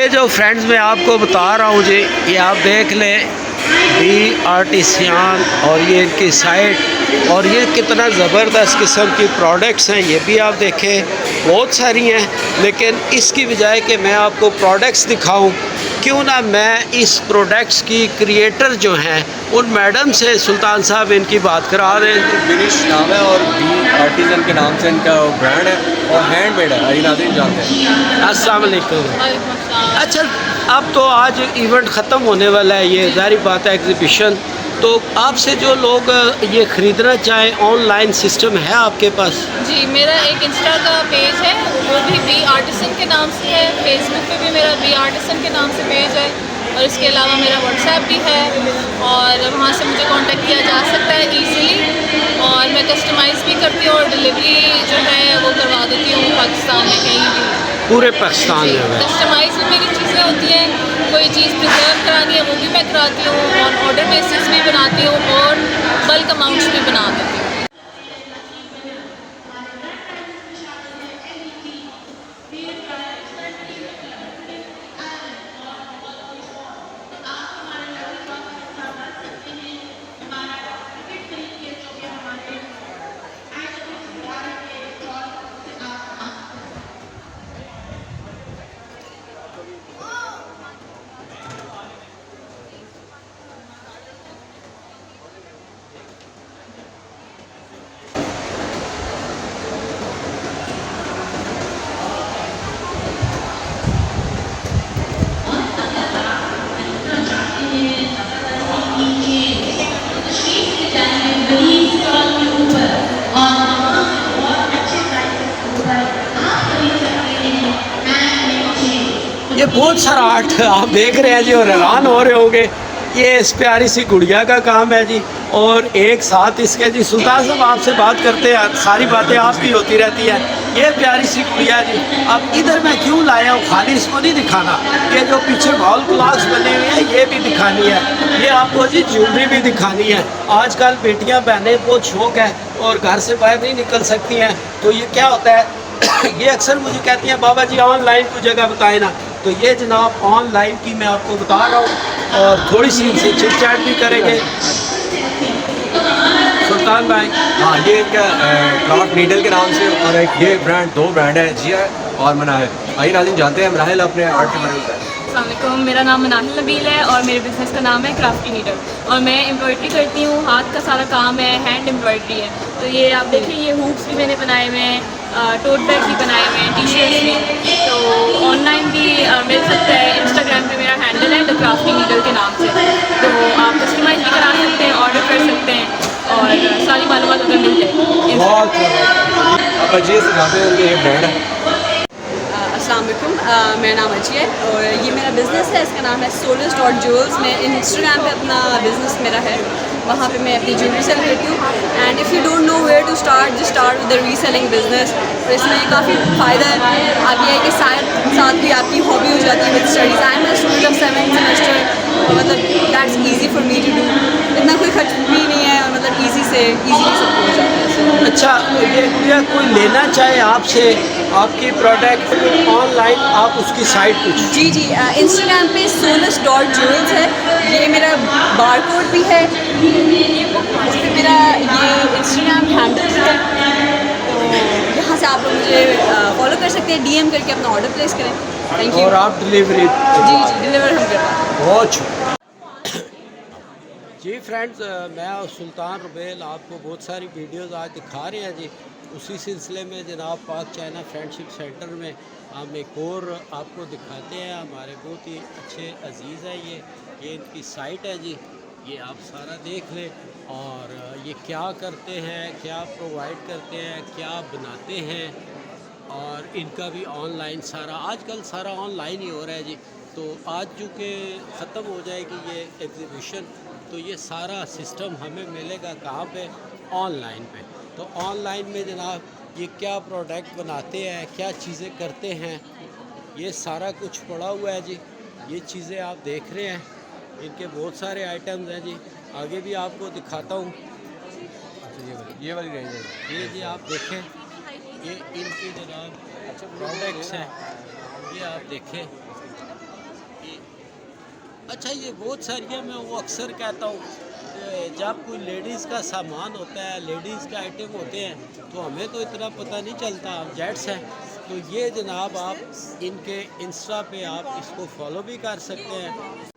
ये जो फ्रेंड्स मैं आपको बता रहा हूँ जी, ये आप देख लें बी आर्टिसियान और ये इनकी साइट और ये कितना ज़बरदस्त किस्म की प्रोडक्ट्स हैं। ये भी आप देखें बहुत सारी हैं, लेकिन इसकी बजाय कि मैं आपको प्रोडक्ट्स दिखाऊं, क्यों ना मैं इस प्रोडक्ट्स की क्रिएटर जो हैं उन मैडम से सुल्तान साहब इनकी बात करा दें। फिनिश नाम है और बी आर्टिजन के नाम से इनका ब्रांड है और हैंडमेड है। अली नाज़रीन जानते हैं। अस्सलाम वालेकुम। अच्छा, अब तो आज इवेंट ख़त्म होने वाला है, ये ज़ाहिर बात है एग्ज़िबिशन, तो आपसे जो लोग ये ख़रीदना चाहें ऑनलाइन सिस्टम है आपके पास? जी, मेरा एक इंस्टा का पेज है, वो भी बी आर्टिसन के नाम से है। फेसबुक पे भी मेरा बी आर्टिसन के नाम से पेज है और इसके अलावा मेरा व्हाट्सएप भी है और वहाँ से मुझे कांटेक्ट किया जा सकता है ईज़िली। और मैं कस्टमाइज़ भी करती हूँ और डिलीवरी जो है वो करवा देती हूँ पाकिस्तान में कहीं भी। पूरे पाकिस्तान में कस्टमाइज़ भी मेरी चीज़ें होती हैं, कोई चीज़ प्रिजर्व करानी है वो भी मैं कराती हूँ और ऑर्डर बेसिस भी बनाती हूँ और बल्क अमाउंट्स भी बना देती हूँ। ये बहुत सारा आर्ट आप देख रहे हैं जी और हैरान हो रहे होंगे। ये इस प्यारी सी गुड़िया का काम है जी और एक साथ इसके जी सुल्तान साहब आपसे बात करते हैं, सारी बातें आपकी होती रहती है। ये प्यारी सी गुड़िया जी, अब इधर मैं क्यों लाया हूँ, खाली इसको नहीं दिखाना, ये जो पीछे वॉल क्लॉक्स बने हुए हैं ये भी दिखानी है, ये आपको जी ज्वेलरी भी दिखानी है। आजकल बेटियाँ बहनें बहुत शौक है और घर से बाहर नहीं निकल सकती हैं, तो ये क्या होता है ये अक्सर मुझे कहती हैं बाबा जी ऑनलाइन कोई जगह बताए ना, तो ये जनाब ऑनलाइन की मैं आपको बता रहा हूँ और थोड़ी सी इनसे चिट चैट भी करेंगे। सुल्तान भाई, हाँ, ये इनका क्राफ्ट नीडल के नाम से और एक ये ब्रांड, दो ब्रांड है, जिया और मनाहिल। अली नाज़रीन जानते हैं मनाहिल अपने आर्ट के बारे में। अस्सलाम वालेकुम, मेरा नाम मनाहिल नबील है और मेरे बिज़नेस का नाम है क्राफ्टी नीडल और मैं एम्ब्रॉयडरी करती हूँ। हाथ का सारा काम है, हैंड एम्ब्रॉयडरी है। तो ये आप देखिए, ये हुक्स भी मैंने बनाए हुए हैं, टोट बैग भी बनाए हुए हैं, टी शर्ट्स भी। तो ऑनलाइन भी मिल सकता है। इंस्टाग्राम पे मेरा हैंडल है द क्राफ्टी नीडल के नाम से, तो आप कस्टमाइज़ भी करा सकते हैं, ऑर्डर कर सकते हैं और सारी मालूमात उधर मिल जाएगी। बहुत आप अजय से जानते हैं उनके ये ब्रांड है। अस्सलाम वालेकुम, मेरा नाम अजी है और ये मेरा बिज़नेस है, इसका नाम है solis.jewels। मैं इंस्टाग्राम पे अपना बिज़नेस मेरा है, वहाँ पे मैं अपनी ज्वेलरी सेल करती हूँ। And if you don't know where to start, just start with the reselling business. तो इसमें ये काफ़ी फ़ायदा है। आप ये है कि साथ भी आपकी हॉबी हो जाती है with studies. I am a student of 7th semester, मतलब that's easy for me to do. इतना कोई खर्च भी नहीं है और मतलब ईजीली सब हो जाता है। अच्छा, ये गुड़िया कोई लेना चाहे आपसे आपकी प्रोडक्ट ऑनलाइन, आप उसकी साइट कुछ? जी, इंस्टाग्राम पे solis.jewels है, ये मेरा बारकोड भी है, मेरा ये इंस्टाग्राम हैंडल भी है। तो यहाँ से आप लोग मुझे फॉलो कर सकते हैं, डीएम करके अपना ऑर्डर प्लेस करें। Thank you. और आप डिलीवरी? जी, डिलीवर हम करवाएं। बहुत जी फ्रेंड्स, मैं और सुल्तान रुबेल आपको बहुत सारी वीडियोस आज दिखा रहे हैं जी। उसी सिलसिले में जनाब पाक चाइना फ्रेंडशिप सेंटर में हम एक और आपको दिखाते हैं। हमारे बहुत ही अच्छे अजीज़ हैं ये इनकी साइट है जी, ये आप सारा देख लें। और ये क्या करते हैं, क्या प्रोवाइड करते हैं, क्या बनाते हैं, और इनका भी ऑनलाइन सारा, आजकल सारा ऑनलाइन ही हो रहा है जी। तो आज चूँकि ख़त्म हो जाएगी ये एग्ज़िबिशन, तो ये सारा सिस्टम हमें मिलेगा कहाँ पे? ऑनलाइन पे। तो ऑनलाइन में जनाब ये क्या प्रोडक्ट बनाते हैं, क्या चीज़ें करते हैं, ये सारा कुछ पड़ा हुआ है जी। ये चीज़ें आप देख रहे हैं, इनके बहुत सारे आइटम्स हैं जी। आगे भी आपको दिखाता हूँ। ये वाली रेंज है। ये जी आप देखें, ये इनकी जनाब प्रोडक्ट्स हैं, ये आप देखें, अच्छा ये बहुत सारी है, मैं वो अक्सर कहता हूँ जब कोई लेडीज़ का सामान होता है, लेडीज़ के आइटम होते हैं तो हमें तो इतना पता नहीं चलता, जेंट्स हैं। तो ये जनाब आप इनके इंस्टा पे आप इसको फॉलो भी कर सकते हैं।